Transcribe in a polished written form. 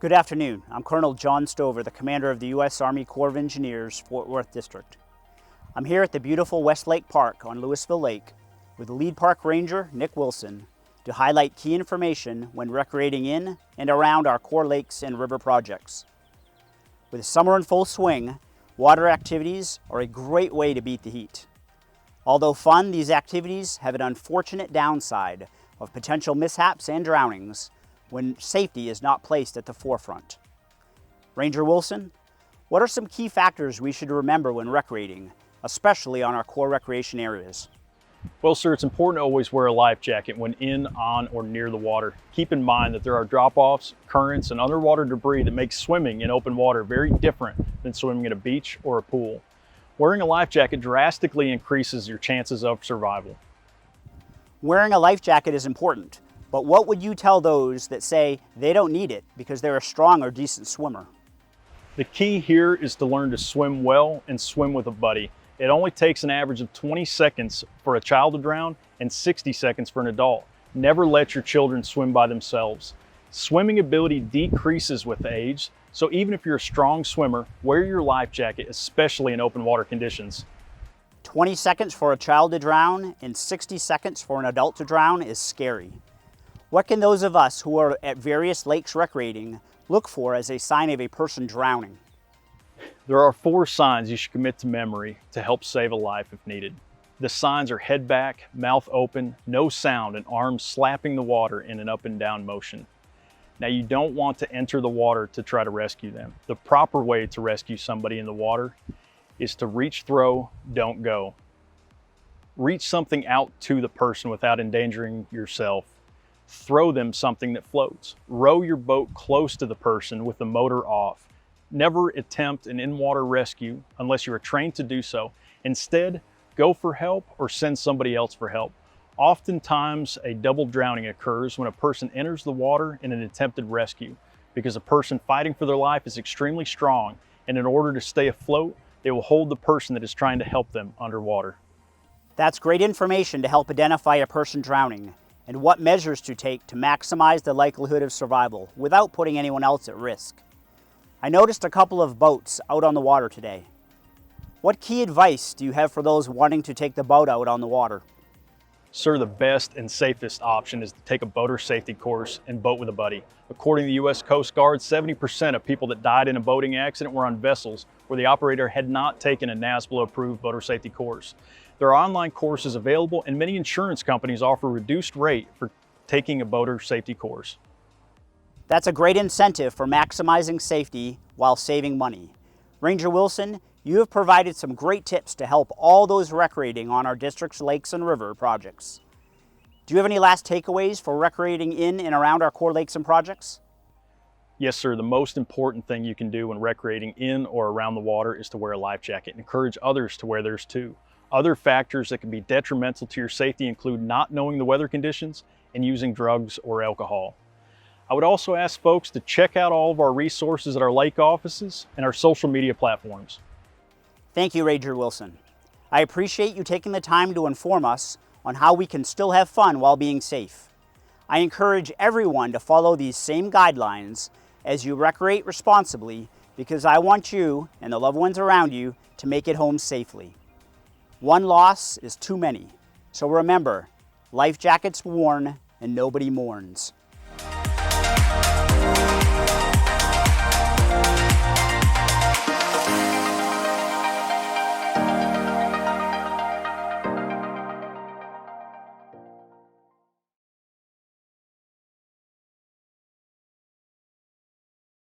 Good afternoon. I'm Colonel John Stover, the commander of the U.S. Army Corps of Engineers, Fort Worth District. I'm here at the beautiful Westlake Park on Louisville Lake with lead park ranger Nick Wilson to highlight key information when recreating in and around our Corps lakes and river projects. With summer in full swing, water activities are a great way to beat the heat. Although fun, these activities have an unfortunate downside of potential mishaps and drownings when safety is not placed at the forefront. Ranger Wilson, what are some key factors we should remember when recreating, especially on our core recreation areas? Well, sir, it's important to always wear a life jacket when in, on, or near the water. Keep in mind that there are drop-offs, currents, and underwater debris that make swimming in open water very different than swimming at a beach or a pool. Wearing a life jacket drastically increases your chances of survival. Wearing a life jacket is important, but what would you tell those that say they don't need it because they're a strong or decent swimmer? The key here is to learn to swim well and swim with a buddy. It only takes an average of 20 seconds for a child to drown and 60 seconds for an adult. Never let your children swim by themselves. Swimming ability decreases with age, so even if you're a strong swimmer, wear your life jacket, especially in open water conditions. 20 seconds for a child to drown and 60 seconds for an adult to drown is scary. What can those of us who are at various lakes recreating look for as a sign of a person drowning? There are 4 signs you should commit to memory to help save a life if needed. The signs are head back, mouth open, no sound, and arms slapping the water in an up and down motion. Now, you don't want to enter the water to try to rescue them. The proper way to rescue somebody in the water is to reach, throw, don't go. Reach something out to the person without endangering yourself. Throw them something that floats. Row your boat close to the person with the motor off. Never attempt an in-water rescue unless you are trained to do so. Instead, go for help or send somebody else for help. Oftentimes, a double drowning occurs when a person enters the water in an attempted rescue because a person fighting for their life is extremely strong, and in order to stay afloat, they will hold the person that is trying to help them underwater. That's great information to help identify a person drowning and what measures to take to maximize the likelihood of survival without putting anyone else at risk. I noticed a couple of boats out on the water today. What key advice do you have for those wanting to take the boat out on the water? Sir, the best and safest option is to take a boater safety course and boat with a buddy. According to the U.S. Coast Guard, 70% of people that died in a boating accident were on vessels where the operator had not taken a NASBLA-approved boater safety course. There are online courses available, and many insurance companies offer a reduced rate for taking a boater safety course. That's a great incentive for maximizing safety while saving money. Ranger Wilson, you have provided some great tips to help all those recreating on our district's lakes and river projects. Do you have any last takeaways for recreating in and around our core lakes and projects? Yes, sir. The most important thing you can do when recreating in or around the water is to wear a life jacket and encourage others to wear theirs too. Other factors that can be detrimental to your safety include not knowing the weather conditions and using drugs or alcohol. I would also ask folks to check out all of our resources at our lake offices and our social media platforms. Thank you, Ranger Wilson. I appreciate you taking the time to inform us on how we can still have fun while being safe. I encourage everyone to follow these same guidelines as you recreate responsibly because I want you and the loved ones around you to make it home safely. One loss is too many, so remember, life jackets worn and nobody mourns.